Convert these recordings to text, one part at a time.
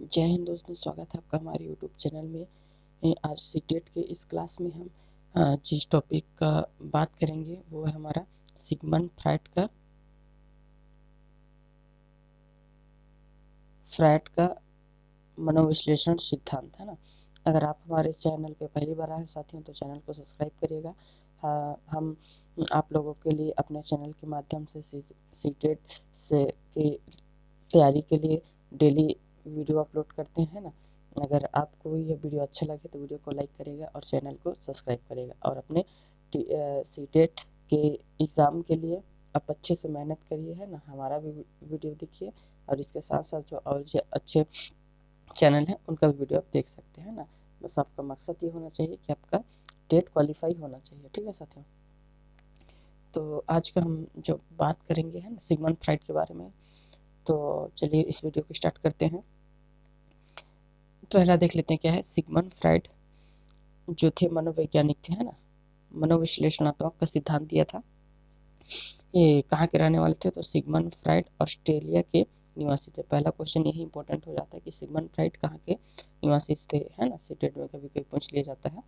जय हिंद दोस्तों, स्वागत है आपका हमारे यूट्यूब चैनल में। आज सीटेट के इस क्लास में हम जिस टॉपिक का बात करेंगे वो है हमारा सिगमंड फ्रायड का मनोविश्लेषण सिद्धांत, है ना। अगर आप हमारे चैनल पे पहली बार आए साथियों तो चैनल को सब्सक्राइब करिएगा। हम आप लोगों के लिए अपने चैनल के माध्यम से सीटेट से की तैयारी के लिए डेली वीडियो अपलोड करते हैं ना। अगर आपको यह वीडियो अच्छा लगे तो वीडियो को लाइक करेगा और चैनल को सब्सक्राइब करेगा और अपने सीटेट के एग्ज़ाम के लिए आप अच्छे से मेहनत करिए, है ना। हमारा भी वीडियो देखिए और इसके साथ साथ जो और जो अच्छे चैनल हैं उनका भी वीडियो आप देख सकते हैं ना। बस आपका मकसद ये होना चाहिए कि आपका टेट क्वालिफाई होना चाहिए, ठीक है साथियों। तो आज का हम जो बात करेंगे है ना सिगमंड फ्रायड के बारे में। तो चलिए इस वीडियो को स्टार्ट करते हैं। पहला देख लेते हैं क्या है। सिगमंड फ्रायड जो थे मनोवैज्ञानिक थे, है ना। मनोविश्लेषणात्मक का सिद्धांत दिया था। ये कहाँ के रहने वाले थे? तो सिगमंड फ्रायड ऑस्ट्रेलिया के निवासी थे। पहला क्वेश्चन यही इंपॉर्टेंट हो जाता है कि सिगमंड फ्रायड कहाँ के निवासी थे, है ना। सीटेट में कभी कभी पूछ लिया जाता है,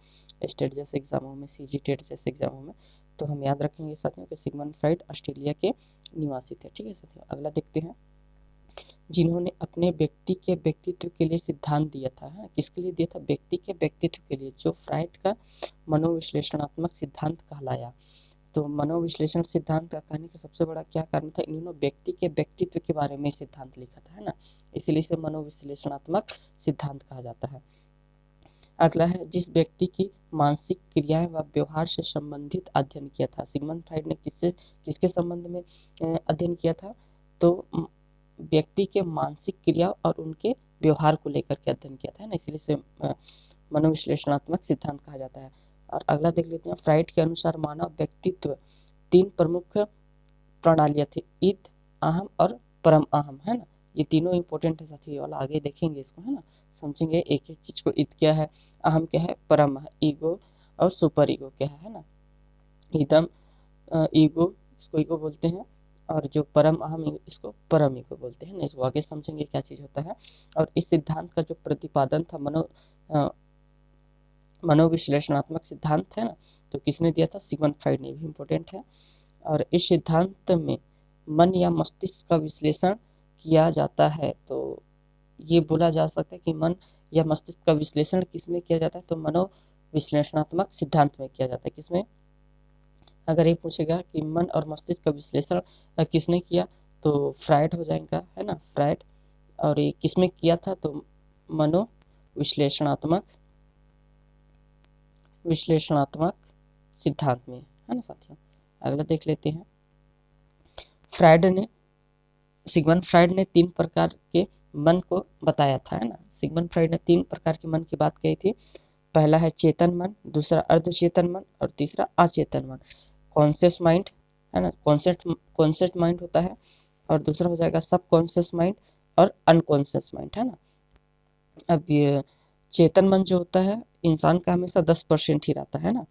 स्टेट जैसे एग्जामों में, सीजी टेट जैसे एग्जामों में। तो हम याद रखेंगे साथियों कि सिगमंड फ्रायड ऑस्ट्रेलिया के निवासी थे, ठीक है साथियों। अगला देखते हैं। जिन्होंने अपने व्यक्ति के व्यक्तित्व के लिए सिद्धांत दिया था, है किसके लिए दिया था? व्यक्ति के व्यक्तित्व के लिए, जो फ्रायड का मनोविश्लेषणात्मक सिद्धांत कहलाया। तो मनोविश्लेषण सिद्धांत का कहने का सबसे बड़ा क्या कारण था? इन्होंने व्यक्ति के व्यक्तित्व के बारे में सिद्धांत लिखा था, है ना। इसीलिए इसे मनोविश्लेषणात्मक सिद्धांत कहा जाता है। अगला है, जिस व्यक्ति की मानसिक क्रियाएं व व्यवहार से संबंधित अध्ययन किया था। सिगमंड फ्रायड ने किसके संबंध में अध्ययन किया था? तो व्यक्ति के मानसिक क्रिया और उनके व्यवहार को लेकर के अध्ययन किया था, है ना। इसलिए इसे मनोविश्लेषणात्मक सिद्धांत कहा जाता है। और अगला देख लेते हैं। फ्रायड के अनुसार मानव व्यक्तित्व तीन प्रमुख प्रणालियां थी, ईद, अहम और परम अहम, है ना। ये तीनों इंपॉर्टेंट है साथी, वाला आगे देखेंगे इसको, है ना। समझेंगे एक एक चीज को। ईद क्या है, अहम क्या है, परम है, ईगो और सुपर ईगो क्या है ना। ईदम ईगो, इसको ईगो बोलते हैं, और जो परम अहम इसको परम ईगो बोलते हैं ना। इसको आगे समझेंगे क्या चीज होता है। और इस सिद्धांत का जो प्रतिपादन था मनोविश्लेषणात्मक सिद्धांत, है ना, तो किसने दिया था? सिगमंड फ्रायड ने, भी इम्पोर्टेंट है। और इस सिद्धांत में मन या मस्तिष्क का विश्लेषण किया जाता है। तो ये बोला जा सकता है कि मन या मस्तिष्क का विश्लेषण किसमें किया जाता है? तो मनोविश्लेषणात्मक सिद्धांत में किया जाता है। किसमें? अगर ये पूछेगा कि मन और मस्तिष्क का विश्लेषण किसने किया, तो फ्रायड हो जाएगा, है ना, फ्रायड। और ये किसमें किया था? तो मनोविश्लेषणात्मक सिद्धांत में, है ना साथियों। अगला देख लेते हैं। सिगमंड फ्रायड ने तीन प्रकार के मन को बताया था, है ना। सिगमंड फ्रायड ने तीन प्रकार के मन की बात कही थी। पहला है चेतन मन, दूसरा अर्धचेतन मन और तीसरा अचेतन मन। कॉन्शियस माइंड, है ना, कॉन्शियस माइंड होता है। और दूसरा हो जाएगा सब कॉन्शियस माइंड और अनकॉन्शियस माइंड, है ना। अब ये चेतन मन जो होता है इंसान का हमेशा 10% ही रहता है ना।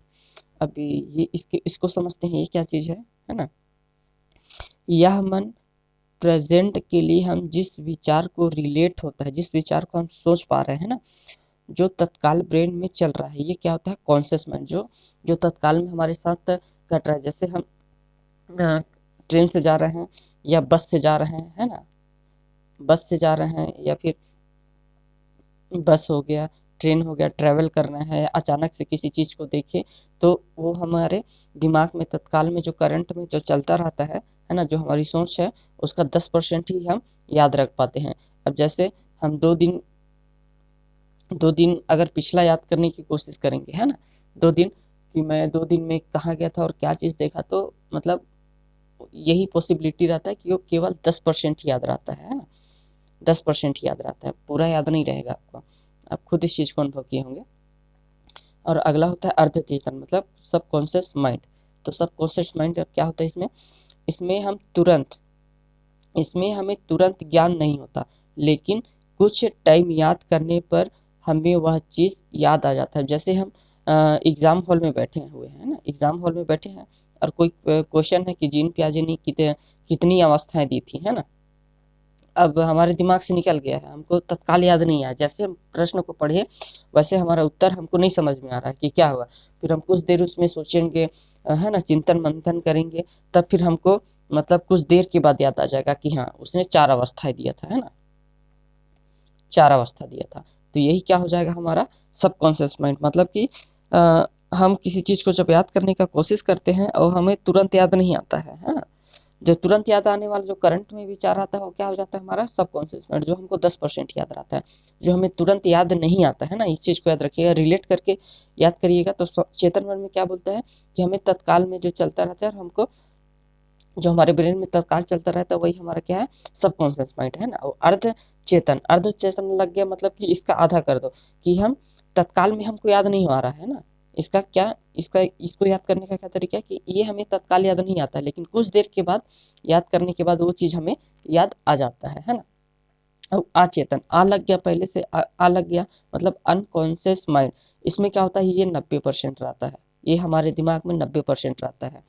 अभी ये इसको समझते हैं, ये क्या चीज है ना। यह मन प्रेजेंट के लिए हम जिस विचार को रिलेट होता है, जिस विचार को हम सोच पा रहे हैं ना, जो तत्काल ब्रेन में चल रहा है, ये क्या होता है? Conscious mind. जो तत्काल में हमारे साथ घट रहा है। जैसे हम ट्रेन से जा रहे हैं या बस से जा रहे हैं, है ना, बस से जा रहे हैं या फिर बस हो गया, ट्रेन हो गया, ट्रैवल करना है, अचानक से किसी चीज को देखे तो वो हमारे दिमाग में तत्काल में जो करंट में जो चलता रहता है ना, जो हमारी सोच है उसका 10% ही हम याद रख पाते हैं। अब जैसे हम 2 दिन अगर पिछला याद करने की कोशिश करेंगे, है ना, 2 दिन कि मैं 2 दिन में कहाँ गया था और क्या चीज देखा, तो मतलब यही पॉसिबिलिटी रहता है कि वो केवल 10% ही याद रहता है ना। 10% याद रहता है, पूरा याद नहीं रहेगा आपको। आप खुद इस चीज को अनुभव किए होंगे। और अगला होता है अर्धचेतन, मतलब सबकॉन्शियस माइंड। तो सबकॉन्शियस माइंड क्या होता है? इसमें हमें तुरंत ज्ञान नहीं होता, लेकिन कुछ टाइम याद करने पर हमें वह चीज याद आ जाता है। जैसे हम एग्जाम हॉल में बैठे हुए हैं ना, एग्जाम हॉल में बैठे हैं और कोई क्वेश्चन है कि जीन पियाजे ने कितनी अवस्थाएं दी थी, है ना। अब हमारे दिमाग से निकल गया है, हमको तत्काल याद नहीं आया, जैसे हम प्रश्न को पढ़े वैसे हमारा उत्तर हमको नहीं समझ में आ रहा है कि क्या हुआ। फिर हम कुछ देर उसमें सोचेंगे, है ना, चिंतन मंथन करेंगे, तब फिर हमको मतलब कुछ देर के बाद याद आ जाएगा कि हाँ उसने चार अवस्थाएं दिया था, है ना, चार अवस्था दिया था। तो यही क्या हो जाएगा हमारा सबकॉन्शियस माइंड। मतलब कि हम किसी चीज को जब याद करने का कोशिश करते हैं और हमें तुरंत याद नहीं आता है ना, जो तुरंत याद आने वाला जो करंट में विचार आता है वो क्या हो जाता है हमारा सबकॉन्शियस माइंड, जो हमको 10% याद रहता है, जो हमें तुरंत याद नहीं आता है ना। इस चीज को याद रखिएगा, रिलेट करके याद करिएगा। तो चेतन मन में क्या बोलता है कि हमें तत्काल में जो चलता रहता है, और हमको जो हमारे ब्रेन में तत्काल चलता रहता है वही हमारा क्या है सबकॉन्शियस माइंड, है ना। और अर्ध चेतन लग गया, मतलब कि इसका आधा कर दो कि हम तत्काल में हमको याद नहीं आ रहा है ना, इसका क्या, इसको याद करने का क्या तरीका है कि ये हमें तत्काल याद नहीं आता है, लेकिन कुछ देर के बाद याद करने के बाद वो चीज हमें याद आ जाता है ना। और अचेतन, आ लग गया पहले से, आ लग गया मतलब अनकॉन्शियस माइंड। इसमें क्या होता है, ये 90% रहता है, ये हमारे दिमाग में 90% रहता है।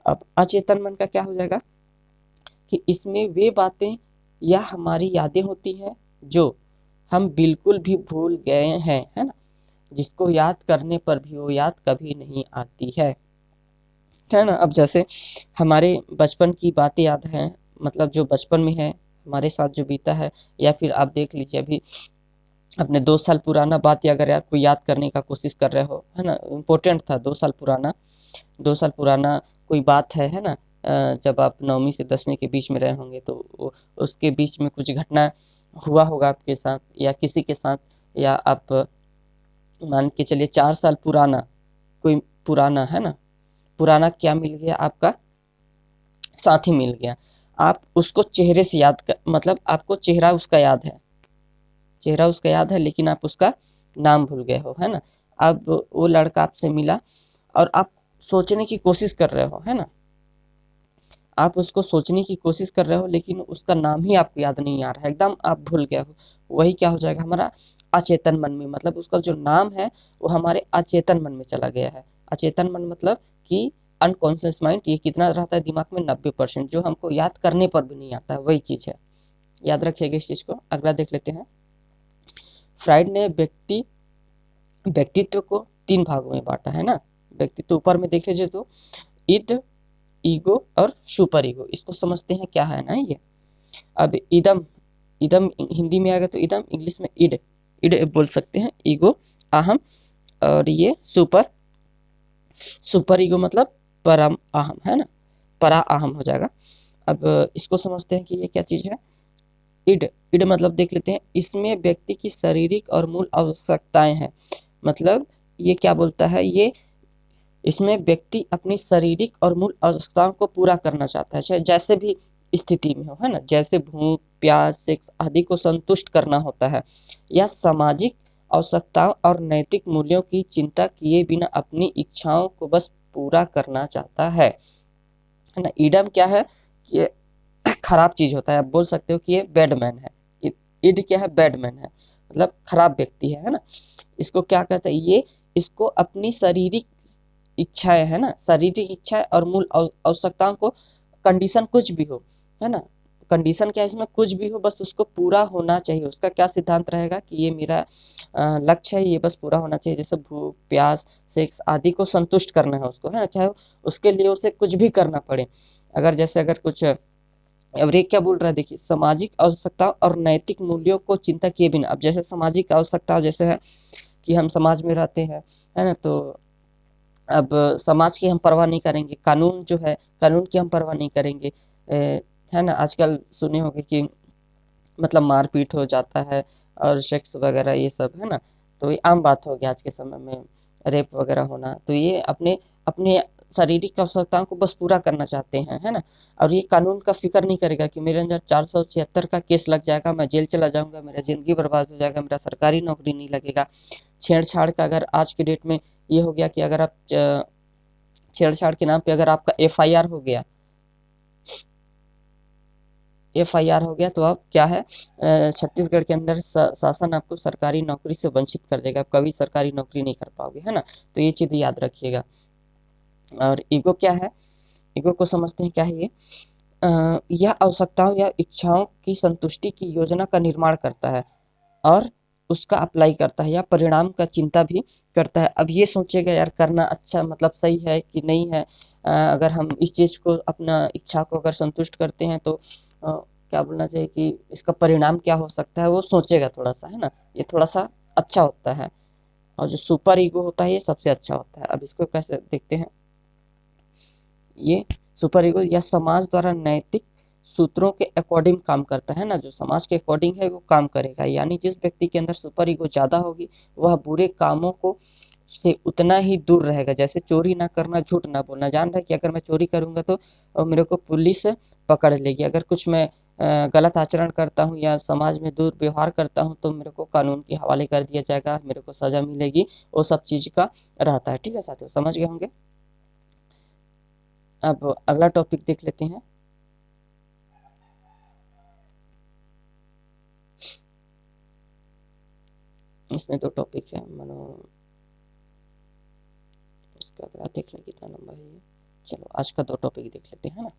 अब अचेतन मन का क्या हो जाएगा कि इसमें वे बातें या हमारी यादें होती हैं जो हम बिल्कुल भी भूल गए हैं, है ना, जिसको याद करने पर भी वो याद कभी नहीं आती है ना। अब जैसे हमारे बचपन की बातें याद हैं, मतलब जो बचपन में है हमारे साथ जो बीता है, या फिर आप देख लीजिए अभी अपने 2 साल पुराना बात या अगर आपको याद करने का कोशिश कर रहे हो, है ना, इम्पोर्टेंट था 2 साल पुराना, 2 साल पुराना कोई बात है ना। जब आप 9वीं से 10वीं के बीच में रहे होंगे तो उसके बीच में कुछ घटना हुआ होगा आपके साथ या किसी के साथ, या आप मान के चलिए 4 साल पुराना कोई पुराना, है ना, पुराना क्या मिल गया आपका साथी मिल गया। आप उसको चेहरे से याद कर, मतलब आपको चेहरा उसका याद है, चेहरा उसका याद है, लेकिन आप उसका नाम भूल गए हो, है ना। अब वो लड़का आपसे मिला और आप सोचने की कोशिश कर रहे हो, है ना, आप उसको सोचने की कोशिश कर रहे हो लेकिन उसका नाम ही आपको याद नहीं आ रहा है, एकदम आप भूल गए हो। वही क्या हो जाएगा हमारा अचेतन मन में, मतलब उसका जो नाम है वो हमारे अचेतन मन में चला गया है। अचेतन मन मतलब कि अनकॉन्शियस माइंड, ये कितना रहता है दिमाग में 90%, जो हमको याद करने पर भी नहीं आता है, वही चीज है। याद रखिएगा इस चीज को। अगला देख लेते हैं। फ्राइड ने व्यक्तित्व को 3 भागों में बांटा, है ना। व्यक्तित्व ऊपर में देखे जो तो id, ईगो और सुपर ईगो, इसको समझते हैं क्या है ना ये। अब इदम, इदम हिंदी में आएगा तो इदम, इंग्लिश में इड, इड बोल सकते हैं। ईगो अहम, और ये सुपर, सुपर ईगो मतलब परम अहम, है ना, परा अहम हो जाएगा। अब इसको समझते हैं कि ये क्या चीज है। इड, इड मतलब देख लेते हैं, इसमें व्यक्ति की शारीरिक और मूल आवश्यकताएं हैं। मतलब ये क्या बोलता है, ये इसमें व्यक्ति अपनी शारीरिक और मूल आवश्यकताओं को पूरा करना चाहता है, चाहे जैसे भी स्थिति में हो, है ना, जैसे भूख प्यास सेक्स आदि को संतुष्ट करना होता है, या सामाजिक आवश्यकताओं और नैतिक मूल्यों की चिंता किए बिना अपनी इच्छाओं को बस पूरा करना चाहता है ना। ईडम क्या है, ये खराब चीज होता है, आप बोल सकते हो कि ये बैडमैन है। इड क्या है, बैडमैन है, मतलब खराब व्यक्ति है ना। इसको क्या कहते हैं, ये इसको अपनी शारीरिक इच्छाएं, है ना, शारीरिक इच्छाएं और मूल आवश्यकताओं को, कंडीशन कुछ भी हो, है ना, कंडीशन क्या है इसमें, कुछ भी हो बस उसको पूरा होना चाहिए। उसका क्या सिद्धांत रहेगा कि ये मेरा लक्ष्य है, ये बस पूरा होना चाहिए, जैसे भूख प्यास सेक्स आदि को संतुष्ट करना है उसको, है ना, चाहे उसके लिए उसे कुछ भी करना पड़े। अगर जैसे अगर कुछ, अब ये क्या बोल रहा है देखिए, सामाजिक आवश्यकता और नैतिक मूल्यों को चिंता किए बिना। अब जैसे सामाजिक आवश्यकता जैसे है कि हम समाज में रहते हैं, है ना, तो अब समाज की हम परवाह नहीं करेंगे, कानून जो है कानून की हम परवाह नहीं करेंगे। है ना, आजकल सुने होंगे कि मतलब मारपीट हो जाता है और सेक्स वगैरह ये सब, है ना, तो ये आम बात हो गया आज के समय में, रेप वगैरह होना। तो ये अपने अपने शारीरिक आवश्यकताओं को बस पूरा करना चाहते हैं, है ना। और ये कानून का फिक्र नहीं करेगा कि मेरे अंदर 476 का केस लग जाएगा, मैं जेल चला जाऊंगा, मेरा जिंदगी बर्बाद हो जाएगा, मेरा सरकारी नौकरी नहीं लगेगा। छेड़छाड़ का अगर आज की डेट में ये हो गया कि अगर आप छेड़छाड़ के नाम पे अगर आपका एफआईआर हो गया, एफआईआर हो गया तो अब क्या है, छत्तीसगढ़ के अंदर शासन आपको सरकारी नौकरी से वंचित कर देगा, आप कभी सरकारी नौकरी नहीं कर पाओगे, है ना। तो ये चीज याद रखिएगा। और ईगो क्या है, ईगो को समझते हैं क्या है ये। यह आवश्यकताओं या इच्छाओं की संतुष्टि की योजना का निर्माण करता है और उसका अप्लाई करता है या परिणाम का चिंता भी करता है। अब ये सोचेगा यार करना अच्छा मतलब सही है कि नहीं है, अगर हम इस चीज़ को अपना इच्छा को अगर संतुष्ट करते हैं तो क्या बोलना चाहिए कि इसका परिणाम क्या हो सकता है, वो सोचेगा थोड़ा सा, है ना। ये थोड़ा सा अच्छा होता है। और जो सुपर ईगो होता है ये सबसे अच्छा होता है। अब इसको कैसे देखते हैं। ये सुपर ईगो या समाज द्वारा नैतिक सूत्रों के अकॉर्डिंग काम करता है ना, जो समाज के अकॉर्डिंग है वो काम करेगा। यानी जिस व्यक्ति के अंदर सुपर ईगो ज्यादा होगी वह बुरे कामों को से उतना ही दूर रहेगा। जैसे चोरी ना करना, झूठ ना बोलना, जान रहा है कि अगर मैं चोरी करूंगा तो मेरे को पुलिस पकड़ लेगी। अगर कुछ मैं गलत आचरण करता हूँ या समाज में दुर्व्यवहार करता हूँ तो मेरे को कानून के हवाले कर दिया जाएगा, मेरे को सजा मिलेगी, वो सब चीज का रहता है। ठीक है साथियों, समझ गए होंगे। अब अगला टॉपिक देख लेते हैं। इसमें दो टॉपिक है मनो, इसका अगला देख लें कितना लंबा है ये। चलो आज का दो टॉपिक देख लेते हैं ना।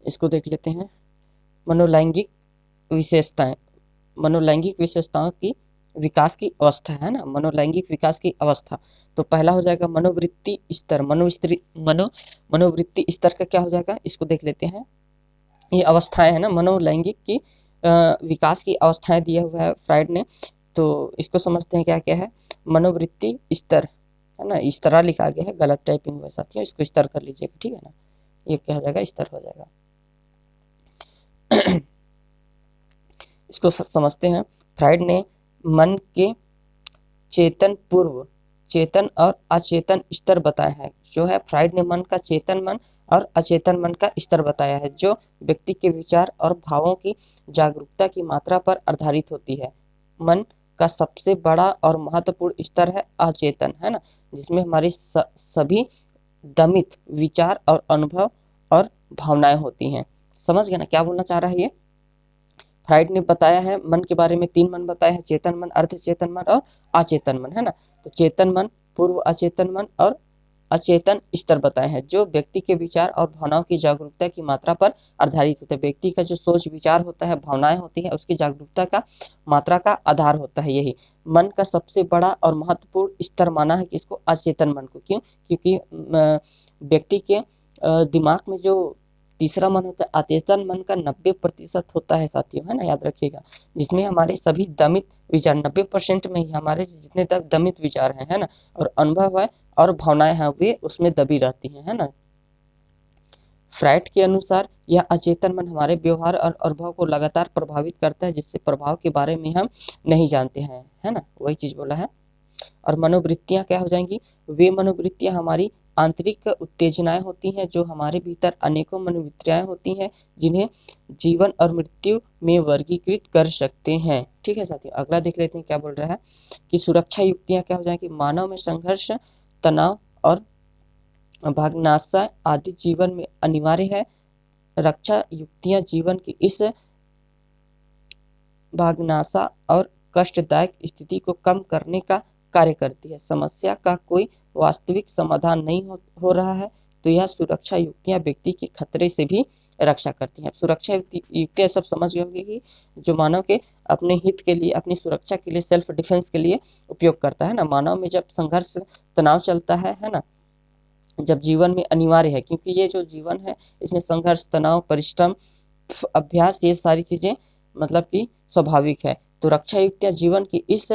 इसको देख लेते हैं, मनोलैंगिक विशेषताएं। मनोलैंगिक विशेषताओं की विकास की अवस्था है ना, मनोलैंगिक विकास की अवस्था। तो पहला हो जाएगा मनोवृत्ति स्तर। मनोवृत्ति स्तर का क्या हो जाएगा, इसको देख लेते हैं। ये अवस्थाएं है ना मनोलैंगिक की विकास की अवस्थाएं दिया हुआ है फ्राइड ने। तो इसको समझते हैं क्या क्या है। मनोवृत्ति स्तर है ना, इस तरह लिखा गया है, गलत टाइपिंग हुआ साथियों, इसको स्तर कर लीजिएगा, ठीक है ना। ये क्या हो जाएगा, स्तर हो जाएगा। इसको समझते हैं। फ्राइड ने मन के चेतन पूर्व, चेतन और अचेतन स्तर बताए हैं। जो है फ्राइड ने मन का चेतन मन और अचेतन मन का स्तर बताया है, जो व्यक्ति के विचार और भावों की जागरूकता की मात्रा पर आधारित होती है। मन का सबसे बड़ा और महत्वपूर्ण स्तर है अचेतन, है ना, जिसमें हमारी सभी दमित विचार और अनुभव और भावनाएं होती हैं। समझ गए ना क्या बोलना चाह रहा है ये। फ्राइड ने बताया है मन के बारे में, तीन मन बताए हैं, चेतन मन, अर्ध चेतन मन और अचेतन मन, है ना। तो चेतन मन, पूर्व अचेतन मन और अचेतन स्तर बताए हैं, जो व्यक्ति के विचार और भावनाओं की जागरूकता की मात्रा पर आधारित होते हैं। व्यक्ति का जो सोच विचार होता है, भावनाएं होती है, उसकी जागरूकता का मात्रा का आधार होता है यही। मन का सबसे बड़ा और महत्वपूर्ण स्तर माना है किसको, अचेतन मन को। क्यों, क्योंकि व्यक्ति के दिमाग में जो तीसरा मन होता है अचेतन मन का 90% होता है साथियों, है ना, याद रखिएगा। जिसमें हमारे सभी दमित विचार 90% में ही हमारे जितने तक दमित विचार हैं, है ना, और अनुभव है और भावनाएं हैं वे उसमें दबी रहती हैं, है ना। फ्राइड के अनुसार यह अचेतन मन हमारे व्यवहार और अनुभव को लगातार प्रभावित करता है, जिससे प्रभाव के बारे में हम नहीं जानते हैं, है ना, वही चीज बोला है। और मनोवृत्तियां क्या हो जाएंगी, वे मनोवृत्तियां हमारी आंतरिक उत्तेजनाएं होती हैं, जो हमारे भीतर अनेकों मनोवृत्तियां होती हैं जिन्हें जीवन और मृत्यु में वर्गीकृत कर सकते हैं। ठीक है साथियों, अगला देख लेते हैं क्या बोल रहा है कि सुरक्षा युक्तियां क्या हो जाएंगी। मानव में संघर्ष, तनाव और भागनाशा आदि जीवन में अनिवार्य है। रक्षा युक्तियां जीवन की इस भागनाशा और कष्टदायक स्थिति को कम करने का कार्य करती है। समस्या का कोई वास्तविक समाधान नहीं हो रहा है तो यह सुरक्षा युक्तियां व्यक्ति के खतरे से भी रक्षा करती हैं। सुरक्षा युक्तियां सब समझ गए होंगे कि जो मानव के अपने हित के लिए, अपनी सुरक्षा के लिए, सेल्फ डिफेंस के लिए उपयोग करता है ना। मानव में जब संघर्ष तनाव चलता है ना, जब जीवन में अनिवार्य है, क्योंकि ये जो जीवन है इसमें संघर्ष तनाव परिश्रम अभ्यास ये सारी चीजें मतलब कि स्वाभाविक है। तो रक्षा युक्तियां जीवन की इस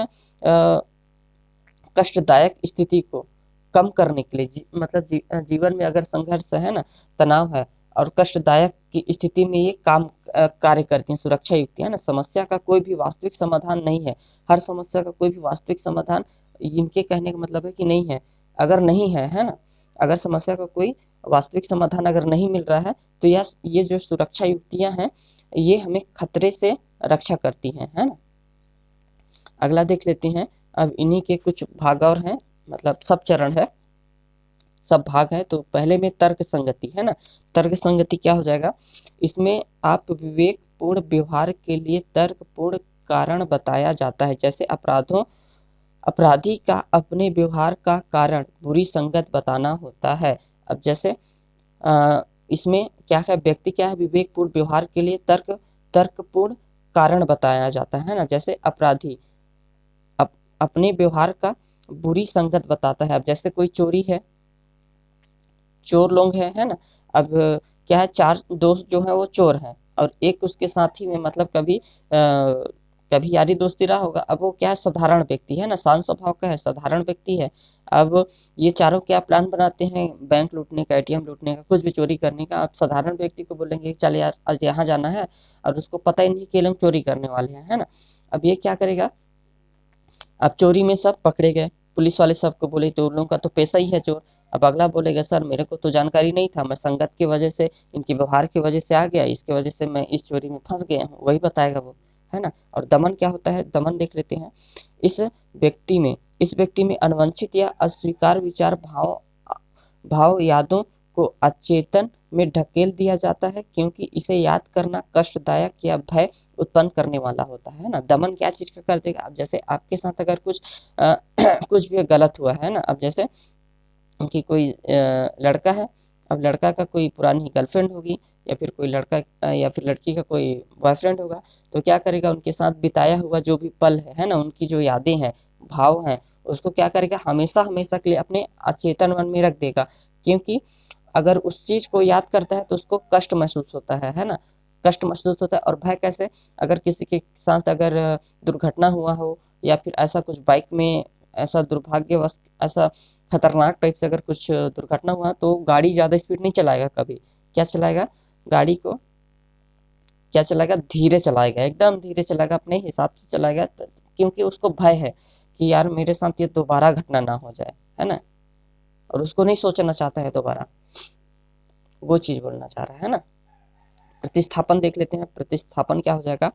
कष्टदायक स्थिति को कम करने के लिए मतलब जीवन में अगर संघर्ष है ना, तनाव है और कष्टदायक की स्थिति में ये काम कार्य करती हैं सुरक्षा युक्तियां ना। समस्या का कोई भी वास्तविक समाधान नहीं है, हर समस्या का कोई भी वास्तविक समाधान इनके कहने का मतलब है कि नहीं है, अगर नहीं है ना, अगर समस्या का कोई वास्तविक समाधान अगर नहीं मिल रहा है तो ये जो सुरक्षा युक्तियां हैं ये हमें खतरे से रक्षा करती हैं, है ना। अगला देख लेते हैं। अब इन्हीं के कुछ भाग और हैं, मतलब सब चरण है, सब भाग है। तो पहले में तर्क संगति है ना। तर्क संगति क्या हो जाएगा, इसमें आप विवेकपूर्ण व्यवहार के लिए तर्कपूर्ण कारण बताया जाता है। जैसे अपराधी का अपने व्यवहार का कारण बुरी संगत बताना होता है। अब जैसे इसमें क्या है, व्यक्ति क्या है, विवेकपूर्ण व्यवहार के लिए तर्कपूर्ण कारण बताया जाता है ना। जैसे अपराधी अपने व्यवहार का बुरी संगत बताता है। अब जैसे कोई चोरी है, चोर लोग है ना। अब क्या है, चार दोस्त जो है वो चोर है और एक उसके साथी में मतलब कभी यारी दोस्ती रहा होगा। अब वो क्या है, साधारण व्यक्ति है ना, शांत स्वभाव का है, साधारण व्यक्ति है। अब ये चारों क्या प्लान बनाते हैं, बैंक लूटने का, एटीएम लूटने का, कुछ भी चोरी करने का। आप साधारण व्यक्ति को बोलेंगे चल यार आज यहाँ जाना है, और उसको पता ही नहीं कि ये लोग चोरी करने वाले हैं, है ना। अब ये क्या करेगा, अब चोरी में सब पकड़े गए, पुलिस वाले सबको बोले तो उन लोगों का तो पैसा ही है चोर। अब अगला बोलेगा सर मेरे को तो जानकारी नहीं था, मैं संगत की वजह से, इनके व्यवहार की वजह से आ गया, इसकी वजह से मैं इस चोरी में फंस गया हूँ, वही बताएगा वो, है ना। और दमन क्या होता है, दमन देख लेते हैं। इस व्यक्ति में अनवांछित या अस्वीकार विचार, भाव भाव यादों को अचेतन में ढकेल दिया जाता है, क्योंकि इसे याद करना कष्टदायक या भय उत्पन्न करने वाला होता है ना। दमन क्या चीज का कर देगा, अब जैसे आपके साथ अगर कुछ कुछ भी गलत हुआ है ना। अब जैसे कि कोई लड़का है, अब लड़का का कोई पुरानी गर्लफ्रेंड होगी, या फिर कोई लड़का या फिर लड़की का कोई बॉयफ्रेंड होगा, तो क्या करेगा, उनके साथ बिताया हुआ जो भी पल है ना, उनकी जो यादें हैं, भाव हैं, उसको क्या करेगा, हमेशा हमेशा के लिए अपने अचेतन मन में रख देगा। क्योंकि अगर उस चीज को याद करता है तो उसको कष्ट महसूस होता है ना। कष्ट महसूस होता है। और भय कैसे, अगर किसी के साथ अगर दुर्घटना हुआ हो, या फिर ऐसा कुछ बाइक में ऐसा दुर्भाग्यवश, ऐसा खतरनाक टाइप से अगर कुछ दुर्घटना हुआ, तो गाड़ी ज्यादा स्पीड नहीं चलाएगा कभी। क्या चलाएगा, गाड़ी को क्या चलाएगा, धीरे चलाएगा, एकदम धीरे चलाएगा, अपने हिसाब से चलाएगा, क्योंकि उसको भय है कि यार मेरे साथ ये दोबारा घटना ना हो जाए, है ना। और उसको नहीं सोचना चाहता है दोबारा, वो चीज बोलना चाह रहा है ना। प्रतिस्थापन देख लेते हैं। प्रतिस्थापन क्या हो जाएगा,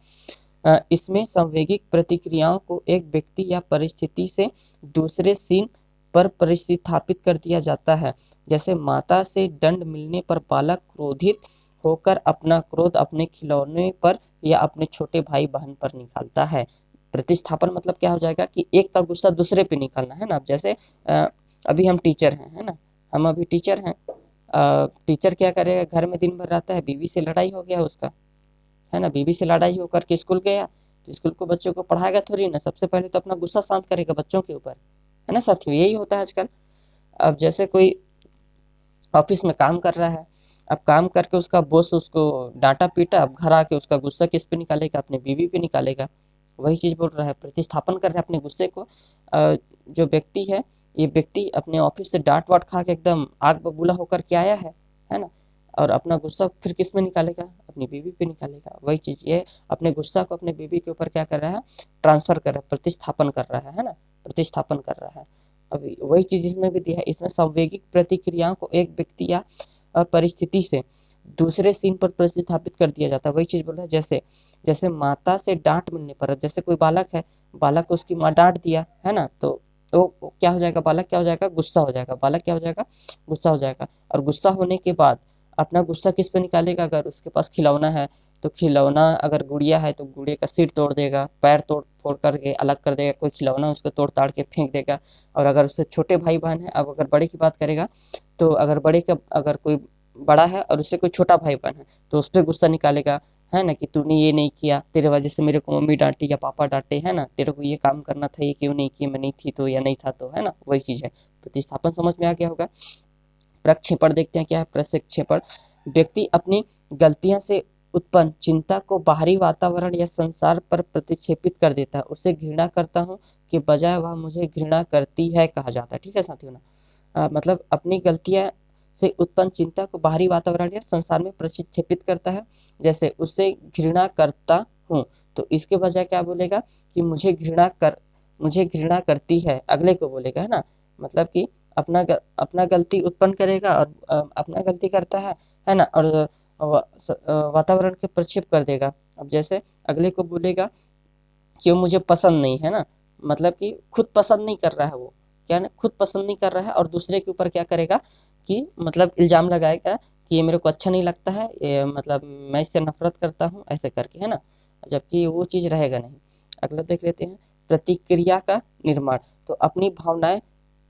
इसमें संवेगिक प्रतिक्रियाओं को एक व्यक्ति या परिस्थिति से दूसरे सीन पर प्रतिस्थापित कर दिया जाता है। जैसे माता से दंड मिलने पर बालक क्रोधित होकर अपना क्रोध अपने खिलौने पर या अपने छोटे भाई बहन पर निकालता है। प्रतिस्थापन मतलब क्या हो जाएगा कि एक का गुस्सा दूसरे पे निकालना, है ना। अब जैसे अभी हम टीचर हैं, है ना, हम अभी टीचर हैं। टीचर क्या करेगा, घर में दिन भर रहता है, बीवी से लड़ाई हो गया उसका, है ना, बीवी से लड़ाई होकर के स्कूल गया, तो स्कूल को बच्चों को पढ़ाएगा थोड़ी ना, सबसे पहले तो अपना गुस्सा शांत करेगा बच्चों के ऊपर, है ना साथियों, यही होता है आजकल। अब जैसे कोई ऑफिस में काम कर रहा है, अब काम करके उसका बॉस उसको डांटा पीटा, अब घर आके उसका गुस्सा किस पे निकालेगा, अपने बीवी पे निकालेगा। वही चीज बोल रहा है, प्रतिस्थापन कर रहा है अपने गुस्से को। जो व्यक्ति है, ये व्यक्ति अपने ऑफिस से डांट वाट खा के एकदम आग बबूला होकर के आया है ना। और अपना गुस्सा फिर किस में निकालेगा, अपनी बीवी पे निकालेगा। वही चीज ये अपने गुस्सा को अपने बीवी के ऊपर क्या कर रहा है, ट्रांसफर कर रहा है, प्रतिस्थापन कर रहा है ना, प्रतिस्थापन कर रहा है। अभी वही चीज इसमें भी दिया है, इसमें संवेगिक प्रतिक्रियाओं को एक व्यक्ति या परिस्थिति से दूसरे सीन पर प्रतिस्थापित कर दिया जाता है। वही चीज बोल रहा है, जैसे जैसे माता से डांट मिलने पर, जैसे कोई बालक है, बालक को उसकी माँ डांट दिया, है ना, तो क्या हो जाएगा, बालक क्या हो जाएगा, गुस्सा हो जाएगा, बालक क्या हो जाएगा, गुस्सा हो जाएगा। और गुस्सा होने के बाद अपना गुस्सा किस पे निकालेगा, अगर उसके पास खिलौना है तो खिलौना, अगर गुड़िया है तो गुड़िया का सिर तोड़ देगा, पैर तोड़ फोड़ करके अलग कर देगा, कोई खिलौना उसको तोड़ ताड़ के फेंक देगा। और अगर उससे छोटे भाई बहन है, अब अगर बड़े की बात करेगा, तो अगर बड़े का अगर कोई बड़ा है और उससे कोई छोटा भाई बहन है, तो उस पर गुस्सा निकालेगा, है ना, कि तूने ये नहीं किया, तेरे वजह से मेरे को मम्मी डांटी या पापा डांटे, है ना, तेरे को ये काम करना था, ये क्यों नहीं किया, मैं नहीं थी तो, या नहीं था तो, है ना। वही चीज है, प्रतिस्थापन समझ में आ गया होगा। प्रक्षेपण देखते हैं, क्या है प्रक्षेपण, व्यक्ति अपनी गलतियां से उत्पन्न चिंता को बाहरी वातावरण या संसार पर प्रतिक्षेपित कर देता है। उसे घृणा करता हूँ कि बजाय वह मुझे घृणा करती है कहा जाता है। ठीक है साथियों ना। मतलब अपनी गलतियां से उत्पन्न चिंता को बाहरी वातावरण या संसार में प्रतिक्षेपित करता है। जैसे उससे घृणा करता हूँ, तो इसके बजाय क्या बोलेगा कि मुझे घृणा करती है, अगले को बोलेगा, है ना। मतलब कि अपना गलती उत्पन्न करेगा और अपना गलती करता है ना। और वातावरण के प्रक्षेप कर देगा। अब जैसे अगले को बोलेगा कि वो मुझे पसंद नहीं, है ना, मतलब कि खुद पसंद नहीं कर रहा है वो, क्या ना, खुद पसंद नहीं कर रहा है, और दूसरे के ऊपर क्या करेगा कि मतलब इल्जाम लगाएगा कि ये मेरे को अच्छा नहीं लगता है, ये मतलब मैं इससे नफरत करता हूँ, ऐसे करके, है ना, जबकि वो चीज रहेगा नहीं। अगला देख लेते हैं, प्रतिक्रिया का निर्माण। तो अपनी भावनाएं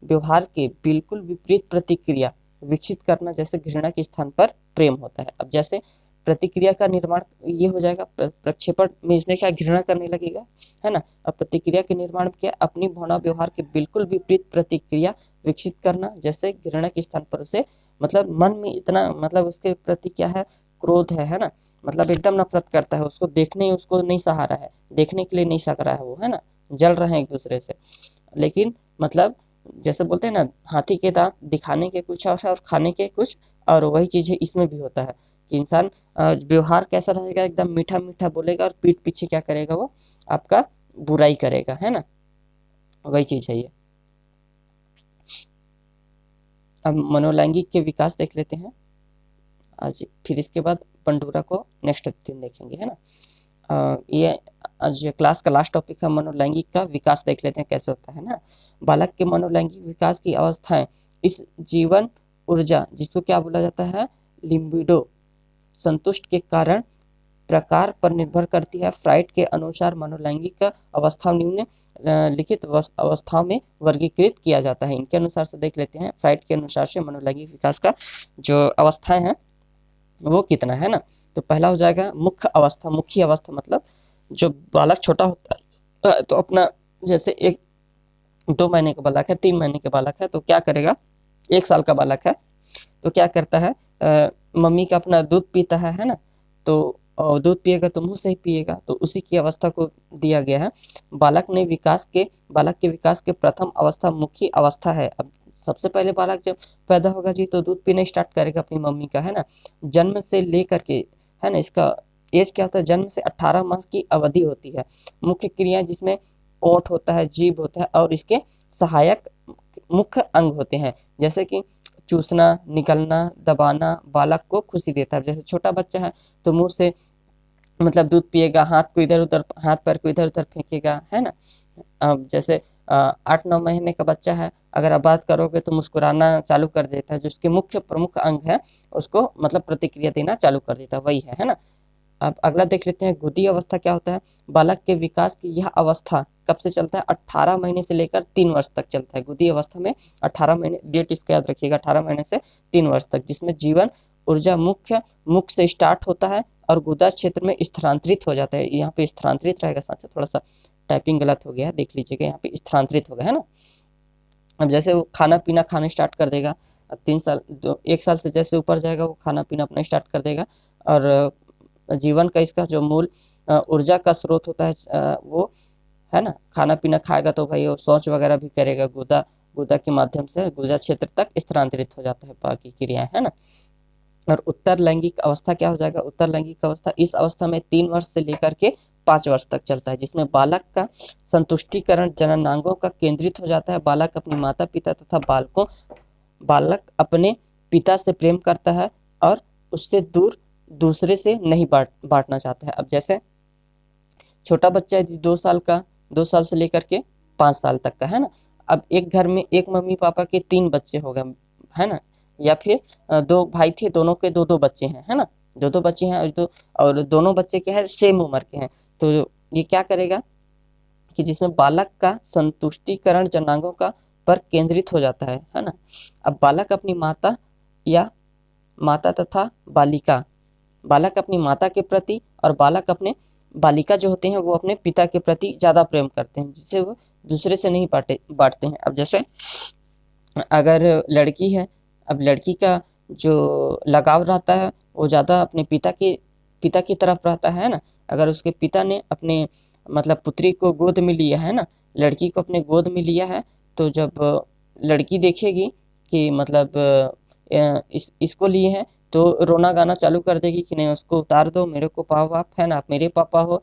व्यवहार के बिल्कुल विपरीत प्रतिक्रिया विकसित करना जैसे घृणा के स्थान पर प्रेम होता है। अब जैसे प्रतिक्रिया का निर्माण ये हो जाएगा, प्रक्षेपण में इसमें क्या घृणा करने लगेगा, है ना। अब प्रतिक्रिया के निर्माण में क्या, अपनी भावना व्यवहार के बिल्कुल विपरीत प्रतिक्रिया विकसित करना जैसे घृणा के स्थान पर उसे मतलब मन में इतना मतलब उसके प्रति क्या है, क्रोध है ना, मतलब एकदम नफरत करता है, उसको देखने उसको नहीं सहा रहा है, देखने के लिए नहीं सक रहा है वो, है ना, जल रहे हैं एक दूसरे से। लेकिन मतलब जैसे बोलते हैं ना, हाथी के दांत दिखाने के कुछ और खाने के कुछ और, वही चीज है इसमें भी होता है कि इंसान व्यवहार कैसा रहेगा, एकदम मीठा मीठा बोलेगा और पीठ पीछे क्या करेगा, वो आपका बुराई करेगा, है ना, वही चीज है ये। अब मनोलैंगिक के विकास देख लेते हैं आज, फिर इसके बाद पंडुरा को नेक्स्ट दिन देखेंगे, है ना। ये आज क्लास का लास्ट टॉपिक है, मनोलैंगिक का विकास देख लेते हैं कैसे होता है ना। बालक के मनोलैंगिक विकास की अवस्थाएं इस जीवन ऊर्जा जिसको क्या बोला जाता है, लिम्बिडो, संतुष्ट के कारण प्रकार पर निर्भर करती है। फ्राइड के अनुसार मनोलैंगिक अवस्था निम्न लिखित अवस्थाओं में वर्गीकृत किया जाता है। इनके अनुसार से देख लेते हैं, फ्राइड के अनुसार से मनोलैंगिक विकास का जो अवस्थाएं हैं वो कितना है ना। तो पहला हो जाएगा मुख्य अवस्था। मुख्य अवस्था मतलब जो बालक छोटा होता है तो अपना जैसे एक 2 महीने का बालक है, 3 महीने के बालक है तो क्या करेगा, 1 साल का बालक है तो क्या करता है, मम्मी का अपना दूध पीता है ना, तो दूध पिएगा तो मुंह से ही पिएगा, तो उसी की अवस्था को दिया गया है। बालक के विकास के प्रथम अवस्था मुख्य अवस्था है। अब सबसे पहले बालक जब पैदा होगा जी तो दूध पीना स्टार्ट करेगा अपनी मम्मी का, है ना, जन्म से लेकर के, है ना, इसका एज क्या होता है, जन्म से 18 माह की अवधि होती है। मुख्य क्रिया जिसमें ओठ होता है, जीभ होता है और इसके सहायक मुख्य अंग होते हैं, जैसे कि चूसना, निगलना, दबाना बालक को खुशी देता है। जैसे छोटा बच्चा है तो मुंह से मतलब दूध पिएगा, हाथ को इधर उधर, हाथ पैर को इधर उधर फेंकेगा, है ना। अब जैसे 8-9 महीने का बच्चा है, अगर आप बात करोगे तो मुस्कुराना चालू कर देता है, जो उसके मुख्य प्रमुख अंग है उसको मतलब प्रतिक्रिया देना चालू कर देता है, वही है ना। अब अगला देख लेते हैं गुदी अवस्था क्या होता है। बालक के विकास की यह अवस्था कब से चलता है, 18 महीने से लेकर 3 वर्ष तक चलता है। गुदी अवस्था में 18 महीने, डेट इसका याद रखिएगा, 18 महीने से 3 वर्ष तक, जिसमें जीवन ऊर्जा मुख से स्टार्ट होता है और गुदा क्षेत्र में स्थानांतरित हो जाता है। यहाँ पे स्थानांतरित रहेगा, साथ थोड़ा सा टाइपिंग गलत हो गया है, देख लीजिएगा, यहाँ पे स्थानांतरित हो गया है ना। अब जैसे वो खाना पीना खाना स्टार्ट कर देगा, अब 3 साल 1 साल से जैसे ऊपर जाएगा वो खाना पीना अपना स्टार्ट कर देगा, और जीवन का इसका जो मूल ऊर्जा का स्रोत होता है वो, है ना, खाना पीना खाएगा तो भाई वो शौच वगैरह भी करेगा, गुदा गुदा के माध्यम से गुदा क्षेत्र तक स्थानांतरित हो जाता है बाकी क्रियाएं, है ना। और उत्तर लैंगिक अवस्था क्या हो जाएगा, उत्तर लैंगिक अवस्था इस अवस्था में 3 वर्ष से लेकर के 5 वर्ष तक चलता है, जिसमें बालक का संतुष्टिकरण जननांगों का केंद्रित हो जाता है। बालक अपने माता पिता तथा बालक अपने पिता से प्रेम करता है और उससे दूर दूसरे से नहीं बांटना चाहता है। अब जैसे छोटा बच्चा है 2 साल का, 2 साल से लेकर के 5 साल तक का, है ना। अब एक घर में एक मम्मी पापा के 3 बच्चे हो गए, है ना, या फिर 2 भाई थे, दोनों के 2-2 बच्चे हैं, है ना, 2-2 बच्चे हैं और दोनों बच्चे क्या है सेम उम्र के हैं, तो ये क्या करेगा कि जिसमें बालक का संतुष्टिकरण जनांगों का पर केंद्रित हो जाता है ना। अब बालक अपनी माता या माता तथा बालिका, बालक अपनी माता के प्रति और बालक अपने बालिका जो होते हैं वो अपने पिता के प्रति ज्यादा प्रेम करते हैं, जिससे वो दूसरे से नहीं बांटते हैं। अब जैसे अगर लड़की है, अब लड़की का जो लगाव रहता है वो ज्यादा अपने पिता की तरफ रहता है ना। अगर उसके पिता ने अपने मतलब पुत्री को गोद में लिया है ना, लड़की को अपने गोद में लिया है, तो जब लड़की देखेगी कि मतलब इसको लिए हैं तो रोना गाना चालू कर देगी कि नहीं उसको उतार दो, मेरे को पाओ आप, है ना, आप मेरे पापा हो,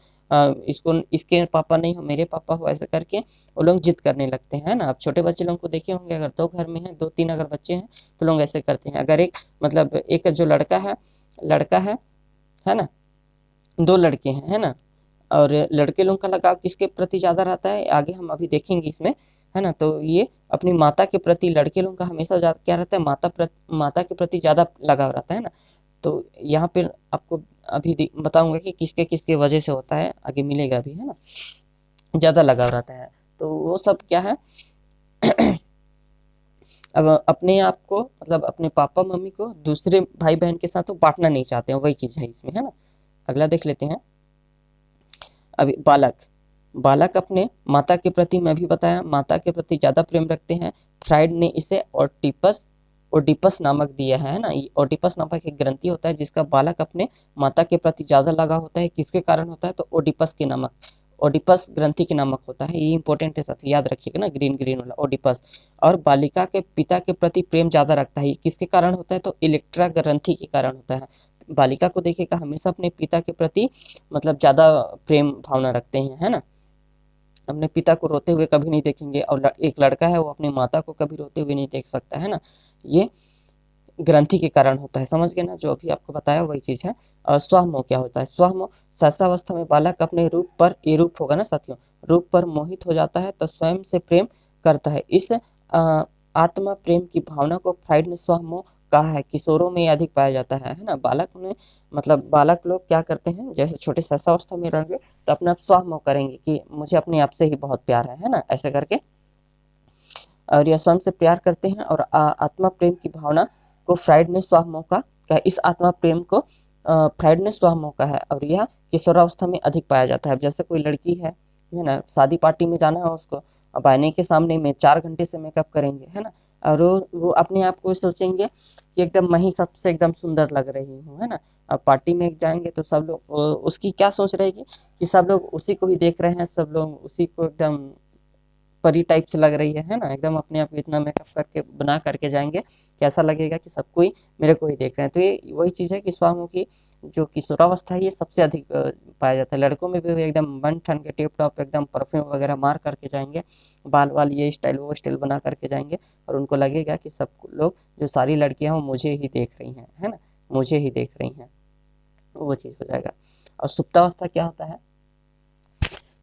इसको इसके पापा नहीं हो मेरे पापा हो, ऐसा करके वो लोग जिद करने लगते हैं ना। आप छोटे बच्चे लोगों को देखे होंगे, अगर 2 घर में हैं, 2-3 अगर बच्चे हैं तो लोग ऐसे करते हैं। अगर एक मतलब एक जो लड़का है ना, 2 लड़के हैं, है ना, और लड़के लोगों का लगाव किसके प्रति ज्यादा रहता है आगे हम अभी देखेंगे इसमें, है ना। तो ये अपनी माता के प्रति लड़के लोगों का हमेशा क्या रहता है, माता के प्रति ज्यादा लगाव रहता है ना। तो यहाँ पे आपको अभी बताऊंगा कि किसके किसके वजह से होता है, आगे मिलेगा भी, है ना, ज्यादा लगाव रहता है। तो वो सब क्या है अब अपने आप को मतलब अपने पापा मम्मी को दूसरे भाई बहन के साथ वो बांटना नहीं चाहते हैं, वही चीज है इसमें, है ना। अगला देख लेते हैं। अभी बालक, बालक अपने माता के प्रति, मैं भी बताया, माता के प्रति ज्यादा प्रेम रखते हैं। फ्राइड ने इसे ओडिपस, ओडिपस नामक दिया है ना। ये ओडिपस नामक एक ग्रंथि होता है जिसका बालक अपने माता के प्रति ज्यादा लगा होता है। किसके कारण होता है, तो ओडिपस के नामक, ओडिपस ग्रंथि के नामक होता है। ये इंपॉर्टेंट है साथ, याद रखिएगा ना, ग्रीन ग्रीन वाला ओडिपस। और बालिका के पिता के प्रति प्रेम ज्यादा रखता है। ये किसके कारण होता है, तो इलेक्ट्रा ग्रंथि के कारण होता है। बालिका को देखिएगा हमेशा अपने पिता के प्रति मतलब ज्यादा प्रेम भावना रखते हैं, है ना। अपने पिता को रोते हुए कभी नहीं देखेंगे, और एक लड़का है वो अपनी माता को कभी रोते हुए नहीं देख सकता, है ना। ये ग्रंथि के कारण होता है, समझ गए ना, जो अभी आपको बताया वही चीज है। और स्वमोह क्या होता है, स्वमोह, सहसावस्था में बालक अपने रूप पर, ये रूप होगा ना साथियों, रूप पर मोहित हो जाता है तो स्वयं से प्रेम करता है। इस आत्मा प्रेम की भावना को फ्राइड ने स्वमोह कहा है। किशोरों में अधिक पाया जाता है ना। बालक में मतलब बालक लोग क्या करते हैं, जैसे छोटे सहसावस्था में रहेंगे तो अपने आप स्वमोह करेंगे कि मुझे अपने आप से ही बहुत प्यार है ना, ऐसे करके। और यह स्वयं से प्यार करते हैं। और आत्मा प्रेम की भावना को फ्राइड ने स्वमोह का, इस आत्मा प्रेम को फ्राइड ने स्वमोह का है। और यह किशोरावस्था में अधिक पाया जाता है। जैसे कोई लड़की है ना, शादी पार्टी में जाना है उसको, अब आईने के सामने में 4 घंटे से मेकअप करेंगे, है ना। और वो अपने आप को सोचेंगे कि एकदम मैं ही सबसे एकदम सुंदर लग रही हूँ, है ना। अब पार्टी में जाएंगे तो सब लोग उसकी क्या सोच रहेगी कि सब लोग उसी को ही देख रहे हैं, सब लोग उसी को एकदम परी टाइप से लग रही है ना। एकदम अपने आप को इतना मेकअप करके बना करके जाएंगे, कैसा लगेगा कि सब कोई मेरे को ही देख रहे हैं। तो ये वही चीज है कि स्वामों की जो किशोरावस्था है ये सबसे अधिक पाया जाता है। लड़कों में भी एकदम बन ठन के टिप टॉप एकदम परफ्यूम वगैरह मार करके जाएंगे, बाल वाल ये स्टाइल वो स्टाइल बना करके जाएंगे, और उनको लगेगा कि सब लोग, जो सारी लड़कियां हैं वो मुझे ही देख रही हैं, है ना, मुझे ही देख रही हैं, वो चीज हो जाएगा। और सुप्तावस्था क्या होता है,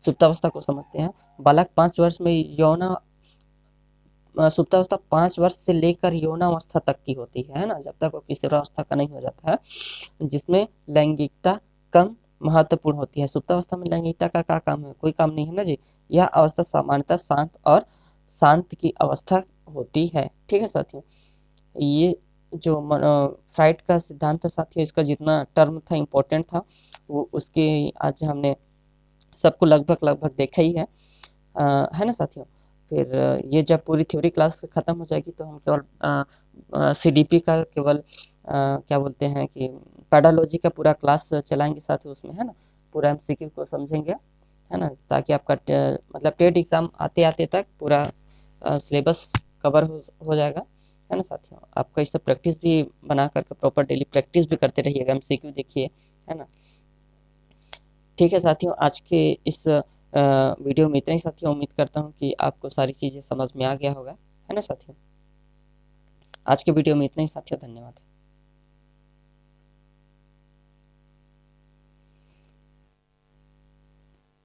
सुप्तावस्था को समझते हैं। बालक 5 वर्ष में यौन, सुप्तावस्था 5 वर्ष से लेकर यौनावस्था तक की होती है ना, जब तक वो किशोरावस्था का नहीं हो जाता है, जिसमें लैंगिकता कम महत्वपूर्ण होती है। सुप्तावस्था में लैंगिकता का क्या काम है, कोई काम नहीं है ना जी। यह अवस्था सामान्यतः शांत और शांत की अवस्था होती है, ठीक है साथियों। ये जो फ्राइड का सिद्धांत था साथियों, इसका जितना टर्म था इम्पोर्टेंट था, वो उसके आज हमने सबको लगभग लगभग देखा ही है ना साथियों। फिर ये जब पूरी थ्योरी क्लास खत्म हो जाएगी तो हम केवल सीडीपी का केवल क्या बोलते हैं कि पेडालॉजी का पूरा क्लास चलाएंगे साथियों उसमें, है ना। पूरा एमसीक्यू को समझेंगे, है ना, ताकि आपका मतलब टेट एग्जाम आते आते तक पूरा सिलेबस कवर हो जाएगा, है ना साथियों। आपका इससे प्रैक्टिस भी बना करके प्रॉपर डेली प्रैक्टिस भी करते रहिएगा, एमसीक्यू देखिए, है ना। ठीक है साथियों, आज के इस वीडियो में इतना ही साथियों। उम्मीद करता हूँ कि आपको सारी चीज़ें समझ में आ गया होगा, है ना साथियों। आज के वीडियो में इतना ही साथियों, धन्यवाद।